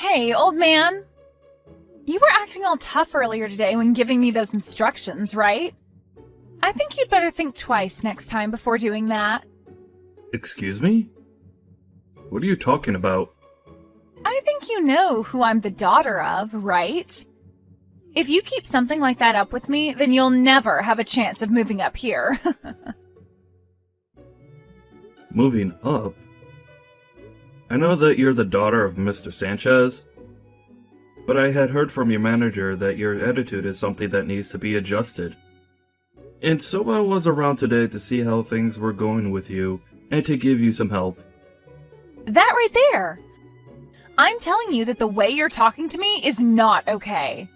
Hey, old man. You were acting all tough earlier today when giving me those instructions, right? I think you'd better think twice next time before doing that. Excuse me? What are you talking about? I think you know who I'm the daughter of, right? If you keep something like that up with me, then you'll never have a chance of moving up here. Moving up? I know that you're the daughter of Mr. Sanchez, but I had heard from your manager that your attitude is something that needs to be adjusted. And so I was around today to see how things were going with you and to give you some help. That right there! I'm telling you that the way you're talking to me is not okay.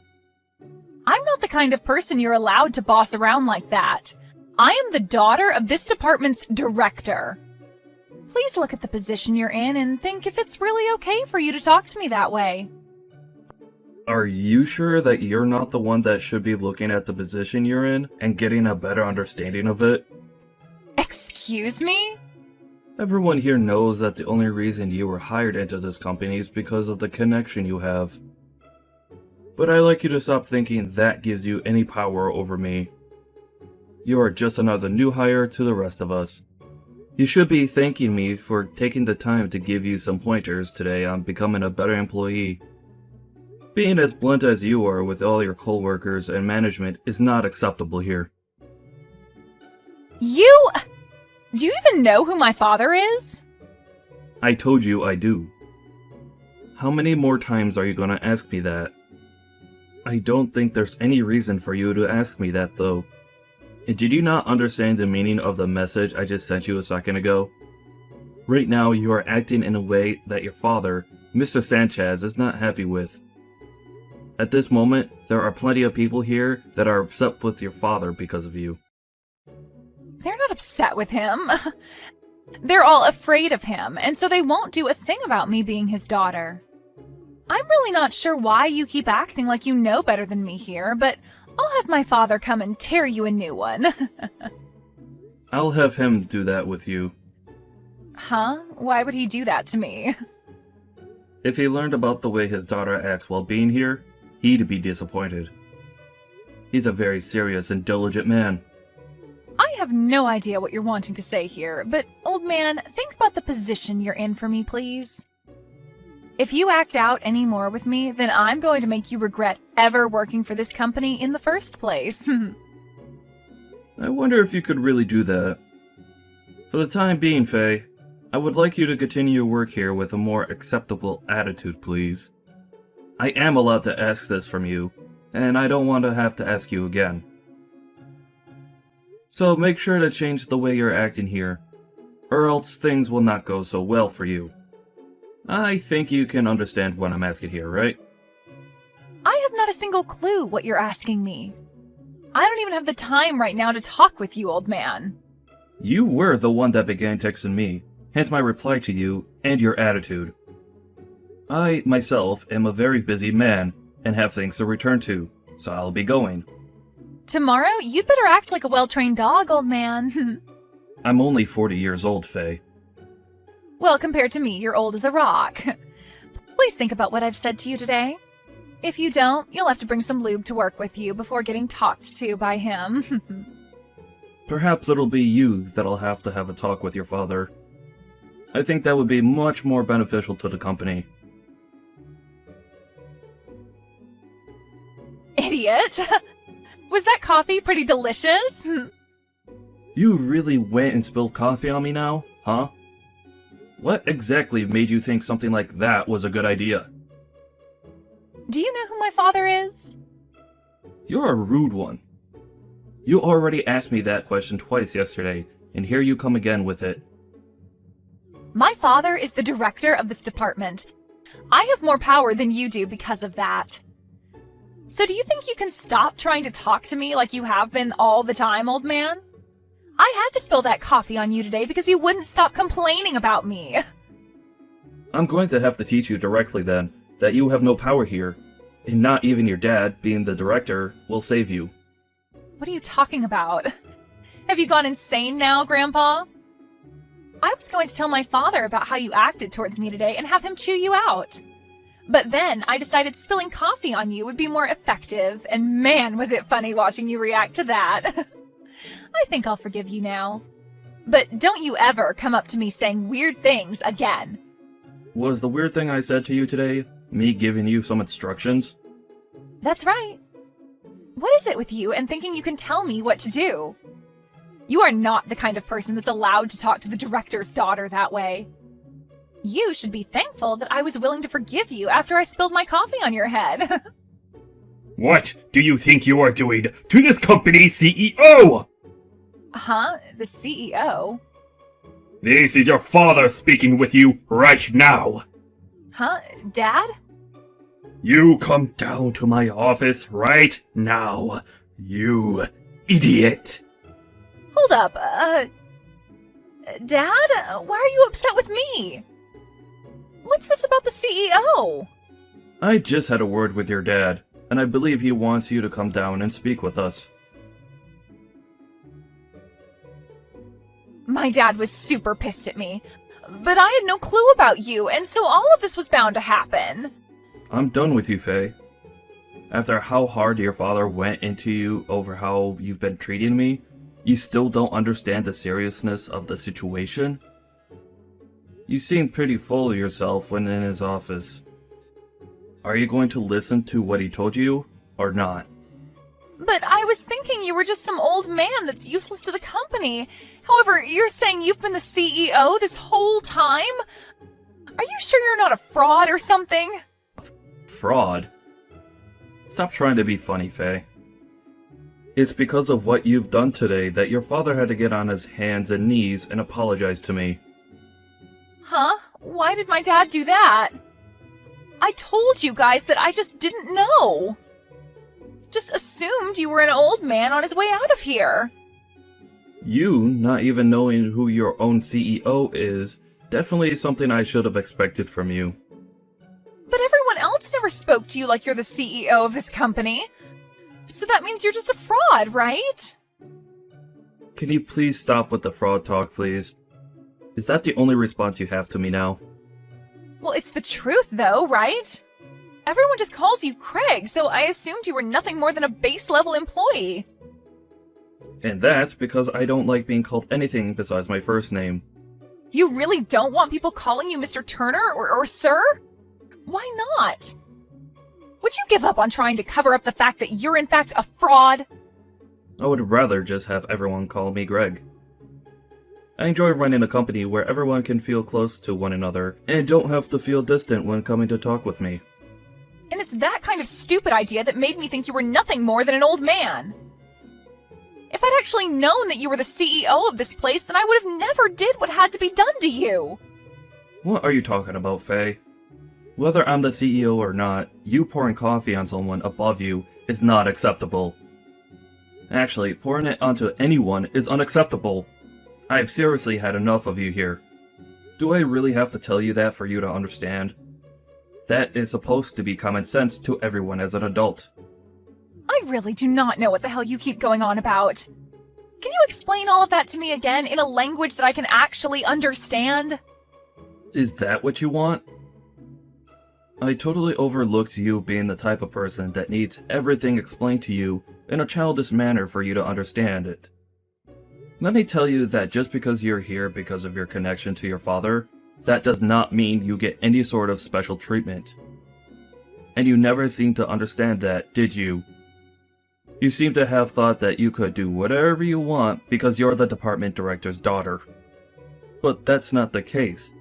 I'm not the kind of person you're allowed to boss around like that. I am the daughter of this department's director. Please look at the position you're in and think if it's really okay for you to talk to me that way. Are you sure that you're not the one that should be looking at the position you're in and getting a better understanding of it? Excuse me? Everyone here knows that the only reason you were hired into this company is because of the connection you have. But I'd like you to stop thinking that gives you any power over me. You are just another new hire to the rest of us. You should be thanking me for taking the time to give you some pointers today on becoming a better employee. Being as blunt as you are with all your coworkers and management is not acceptable here. Do you even know who my father is? I told you I do. How many more times are you gonna ask me that? I don't think there's any reason for you to ask me that though. And did you not understand the meaning of the message I just sent you a second ago? Right now you are acting in a way that your father, Mr. Sanchez, is not happy with. At this moment, there are plenty of people here that are upset with your father because of you. They're not upset with him. They're all afraid of him, and so they won't do a thing about me being his daughter. I'm really not sure why you keep acting like you know better than me here, but I'll have my father come and tear you a new one. I'll have him do that with you. Huh? Why would he do that to me? If he learned about the way his daughter acts while being here, he'd be disappointed. He's a very serious and diligent man. I have no idea what you're wanting to say here, but old man, think about the position you're in for me, please. If you act out any more with me, then I'm going to make you regret ever working for this company in the first place. I wonder if you could really do that. For the time being, Faye, I would like you to continue your work here with a more acceptable attitude, please. I am allowed to ask this from you, and I don't want to have to ask you again. So make sure to change the way you're acting here, or else things will not go so well for you. I think you can understand what I'm asking here, right? I have not a single clue what you're asking me. I don't even have the time right now to talk with you, old man. You were the one that began texting me, hence my reply to you and your attitude. I, myself, am a very busy man and have things to return to, so I'll be going. Tomorrow, you'd better act like a well-trained dog, old man. I'm only 40 years old, Faye. Well, compared to me, you're old as a rock. Please think about what I've said to you today. If you don't, you'll have to bring some lube to work with you before getting talked to by him. Perhaps it'll be you that'll have to have a talk with your father. I think that would be much more beneficial to the company. Idiot! Was that coffee pretty delicious? You really went and spilled coffee on me now, huh? What exactly made you think something like that was a good idea? Do you know who my father is? You're a rude one. You already asked me that question twice yesterday, and here you come again with it. My father is the director of this department. I have more power than you do because of that. So do you think you can stop trying to talk to me like you have been all the time, old man? I had to spill that coffee on you today because you wouldn't stop complaining about me. I'm going to have to teach you directly then that you have no power here, and not even your dad, being the director, will save you. What are you talking about? Have you gone insane now, Grandpa? I was going to tell my father about how you acted towards me today and have him chew you out. But then I decided spilling coffee on you would be more effective, and man, was it funny watching you react to that. I think I'll forgive you now. But don't you ever come up to me saying weird things again. Was the weird thing I said to you today me giving you some instructions? That's right. What is it with you and thinking you can tell me what to do? You are not the kind of person that's allowed to talk to the director's daughter that way. You should be thankful that I was willing to forgive you after I spilled my coffee on your head. What do you think you are doing to this company's CEO? Huh? The CEO? This is your father speaking with you right now. Huh? Dad? You come down to my office right now, you idiot. Hold up, Dad? Why are you upset with me? What's this about the CEO? I just had a word with your dad, and I believe he wants you to come down and speak with us. My dad was super pissed at me, but I had no clue about you, and so all of this was bound to happen. I'm done with you, Faye. After how hard your father went into you over how you've been treating me, you still don't understand the seriousness of the situation? You seemed pretty full of yourself when in his office. Are you going to listen to what he told you, or not? But I was thinking you were just some old man that's useless to the company. However, you're saying you've been the CEO this whole time? Are you sure you're not a fraud or something? Fraud? Stop trying to be funny, Faye. It's because of what you've done today that your father had to get on his hands and knees and apologize to me. Huh? Why did my dad do that? I told you guys that I just didn't know. Just assumed you were an old man on his way out of here. You not even knowing who your own CEO is, definitely something I should have expected from you. But everyone else never spoke to you like you're the CEO of this company. So that means you're just a fraud, right? Can you please stop with the fraud talk, please? Is that the only response you have to me now? Well, it's the truth, though, right? Everyone just calls you Craig, so I assumed you were nothing more than a base-level employee. And that's because I don't like being called anything besides my first name. You really don't want people calling you Mr. Turner or Sir? Why not? Would you give up on trying to cover up the fact that you're in fact a fraud? I would rather just have everyone call me Greg. I enjoy running a company where everyone can feel close to one another and don't have to feel distant when coming to talk with me. And it's that kind of stupid idea that made me think you were nothing more than an old man. If I'd actually known that you were the CEO of this place, then I would have never did what had to be done to you. What are you talking about, Faye? Whether I'm the CEO or not, you pouring coffee on someone above you is not acceptable. Actually, pouring it onto anyone is unacceptable. I've seriously had enough of you here. Do I really have to tell you that for you to understand? That is supposed to be common sense to everyone as an adult. I really do not know what the hell you keep going on about. Can you explain all of that to me again in a language that I can actually understand? Is that what you want? I totally overlooked you being the type of person that needs everything explained to you in a childish manner for you to understand it. Let me tell you that just because you're here because of your connection to your father, that does not mean you get any sort of special treatment. And you never seemed to understand that, did you? You seem to have thought that you could do whatever you want because you're the department director's daughter. But that's not the case.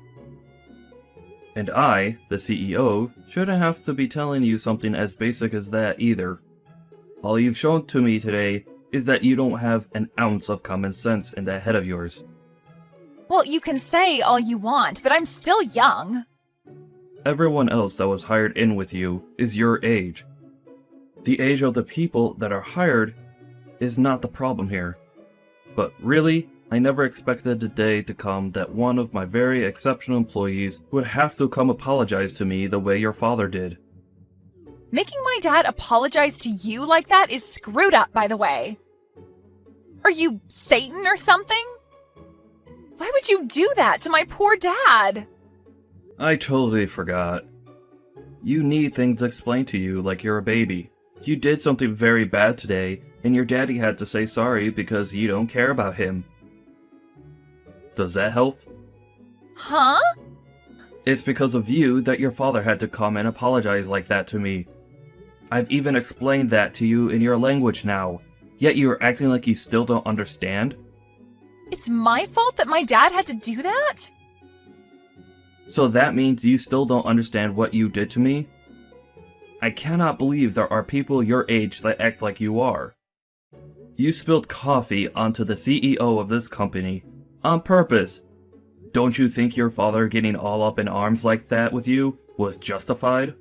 And I, the CEO, shouldn't have to be telling you something as basic as that either. All you've shown to me today is that you don't have an ounce of common sense in that head of yours. Well, you can say all you want, but I'm still young. Everyone else that was hired in with you is your age. The age of the people that are hired is not the problem here. But really, I never expected the day to come that one of my very exceptional employees would have to come apologize to me the way your father did. Making my dad apologize to you like that is screwed up, by the way. Are you Satan or something? Why would you do that to my poor dad? I totally forgot. You need things explained to you like you're a baby. You did something very bad today, and your daddy had to say sorry because you don't care about him. Does that help? Huh? It's because of you that your father had to come and apologize like that to me. I've even explained that to you in your language now, yet you're acting like you still don't understand? It's my fault that my dad had to do that? So that means you still don't understand what you did to me? I cannot believe there are people your age that act like you are. You spilled coffee onto the CEO of this company, on purpose. Don't you think your father getting all up in arms like that with you was justified?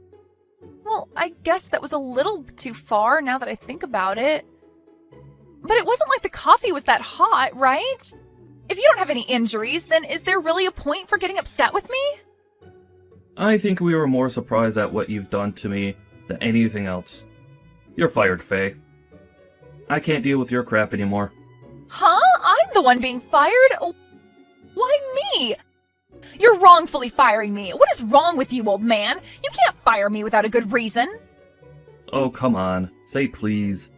Well, I guess that was a little too far now that I think about it. But it wasn't like the coffee was that hot, right? If you don't have any injuries, then is there really a point for getting upset with me? I think we were more surprised at what you've done to me than anything else. You're fired, Faye. I can't deal with your crap anymore. Huh? I'm the one being fired? Why me? You're wrongfully firing me. What is wrong with you, old man? You can't fire me without a good reason. Oh, come on. Say please.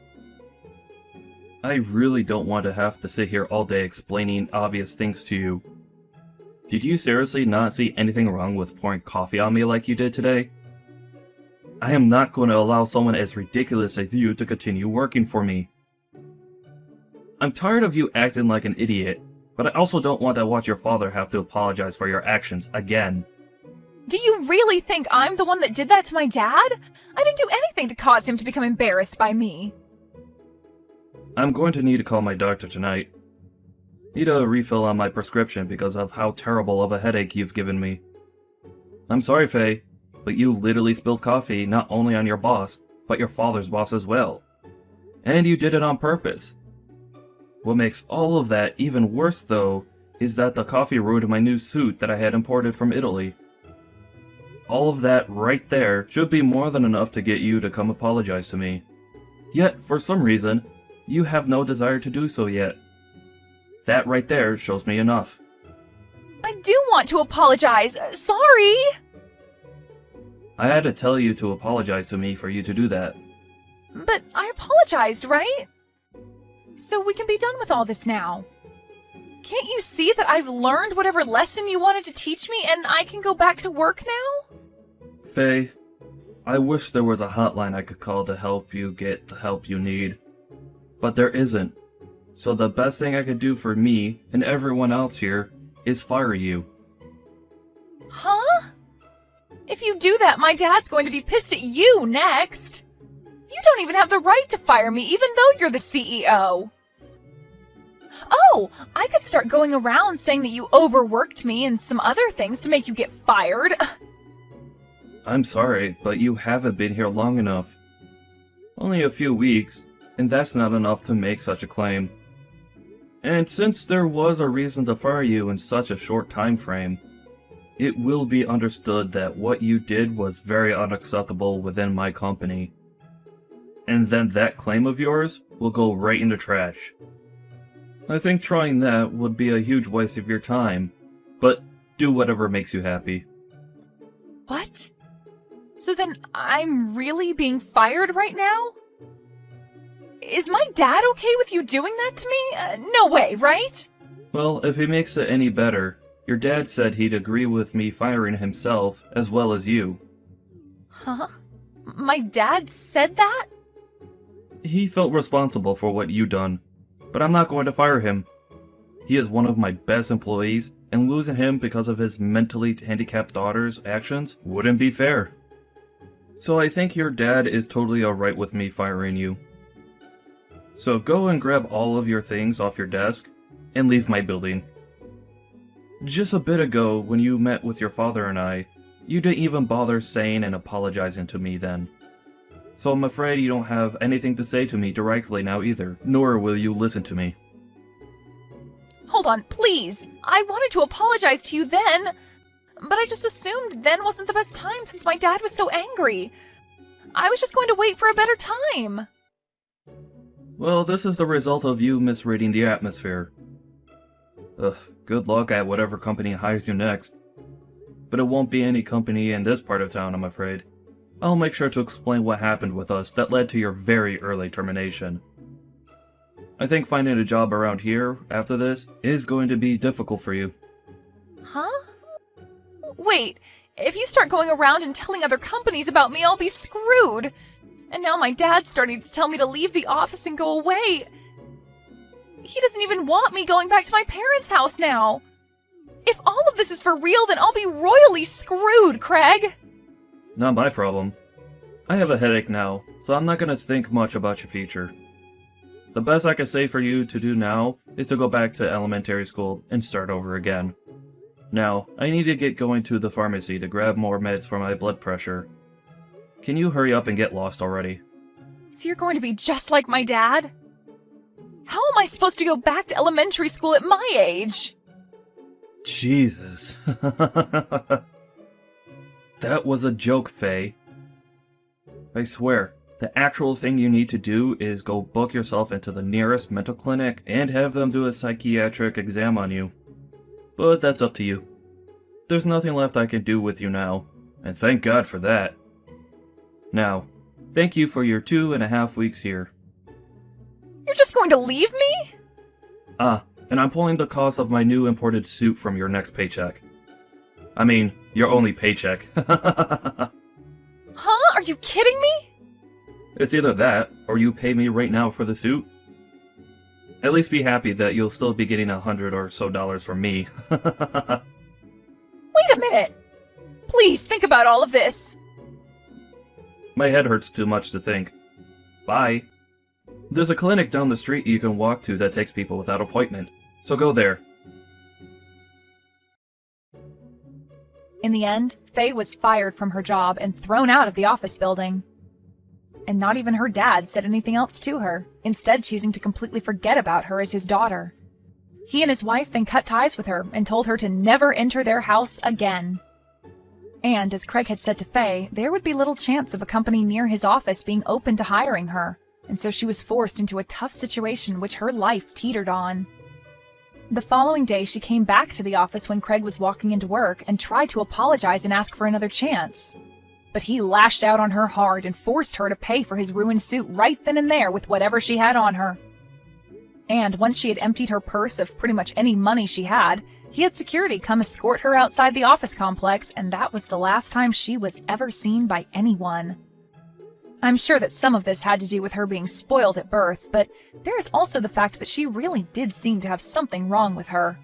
I really don't want to have to sit here all day explaining obvious things to you. Did you seriously not see anything wrong with pouring coffee on me like you did today? I am not going to allow someone as ridiculous as you to continue working for me. I'm tired of you acting like an idiot, but I also don't want to watch your father have to apologize for your actions again. Do you really think I'm the one that did that to my dad? I didn't do anything to cause him to become embarrassed by me. I'm going to need to call my doctor tonight. Need a refill on my prescription because of how terrible of a headache you've given me. I'm sorry, Faye, but you literally spilled coffee not only on your boss, but your father's boss as well. And you did it on purpose. What makes all of that even worse, though, is that the coffee ruined my new suit that I had imported from Italy. All of that right there should be more than enough to get you to come apologize to me. Yet, for some reason, you have no desire to do so yet. That right there shows me enough. I do want to apologize. Sorry. I had to tell you to apologize to me for you to do that. But I apologized, right? So we can be done with all this now. Can't you see that I've learned whatever lesson you wanted to teach me and I can go back to work now? Faye, I wish there was a hotline I could call to help you get the help you need. But there isn't. So the best thing I could do for me and everyone else here is fire you. Huh? If you do that, my dad's going to be pissed at you next. You don't even have the right to fire me, even though you're the CEO. Oh, I could start going around saying that you overworked me and some other things to make you get fired. I'm sorry, but you haven't been here long enough. Only a few weeks, and that's not enough to make such a claim. And since there was a reason to fire you in such a short time frame, it will be understood that what you did was very unacceptable within my company. And then that claim of yours will go right in the trash. I think trying that would be a huge waste of your time, but do whatever makes you happy. What? So then I'm really being fired right now? Is my dad okay with you doing that to me? No way, right? Well, if it makes it any better, your dad said he'd agree with me firing himself as well as you. Huh? My dad said that? He felt responsible for what you done, but I'm not going to fire him. He is one of my best employees, and losing him because of his mentally handicapped daughter's actions wouldn't be fair. So I think your dad is totally alright with me firing you. So go and grab all of your things off your desk and leave my building. Just a bit ago, when you met with your father and I, you didn't even bother saying and apologizing to me then. So I'm afraid you don't have anything to say to me directly now either, nor will you listen to me. Hold on, please. I wanted to apologize to you then, but I just assumed then wasn't the best time since my dad was so angry. I was just going to wait for a better time. Well, this is the result of you misreading the atmosphere. Ugh, good luck at whatever company hires you next. But it won't be any company in this part of town, I'm afraid. I'll make sure to explain what happened with us that led to your very early termination. I think finding a job around here after this is going to be difficult for you. Huh? Wait, if you start going around and telling other companies about me, I'll be screwed. And now my dad's starting to tell me to leave the office and go away. He doesn't even want me going back to my parents' house now. If all of this is for real, then I'll be royally screwed, Craig. Not my problem. I have a headache now, so I'm not going to think much about your future. The best I can say for you to do now is to go back to elementary school and start over again. Now, I need to get going to the pharmacy to grab more meds for my blood pressure. Can you hurry up and get lost already? So you're going to be just like my dad? How am I supposed to go back to elementary school at my age? Jesus. That was a joke, Faye. I swear, the actual thing you need to do is go book yourself into the nearest mental clinic and have them do a psychiatric exam on you. But that's up to you. There's nothing left I can do with you now, and thank God for that. Now, thank you for your 2.5 weeks here. You're just going to leave me? And I'm pulling the cost of my new imported suit from your next paycheck. I mean, your only paycheck. Huh? Are you kidding me? It's either that, or you pay me right now for the suit. At least be happy that you'll still be getting $100 or so from me. Wait a minute! Please think about all of this. My head hurts too much to think. Bye. There's a clinic down the street you can walk to that takes people without appointment, so go there. In the end, Faye was fired from her job and thrown out of the office building. And not even her dad said anything else to her, instead choosing to completely forget about her as his daughter. He and his wife then cut ties with her and told her to never enter their house again. And, as Craig had said to Faye, there would be little chance of a company near his office being open to hiring her, and so she was forced into a tough situation which her life teetered on. The following day, she came back to the office when Craig was walking into work and tried to apologize and ask for another chance. But he lashed out on her hard and forced her to pay for his ruined suit right then and there with whatever she had on her. And once she had emptied her purse of pretty much any money she had, he had security come escort her outside the office complex, and that was the last time she was ever seen by anyone. I'm sure that some of this had to do with her being spoiled at birth, but there is also the fact that she really did seem to have something wrong with her.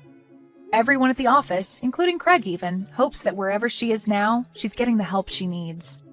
Everyone at the office, including Craig even, hopes that wherever she is now, she's getting the help she needs.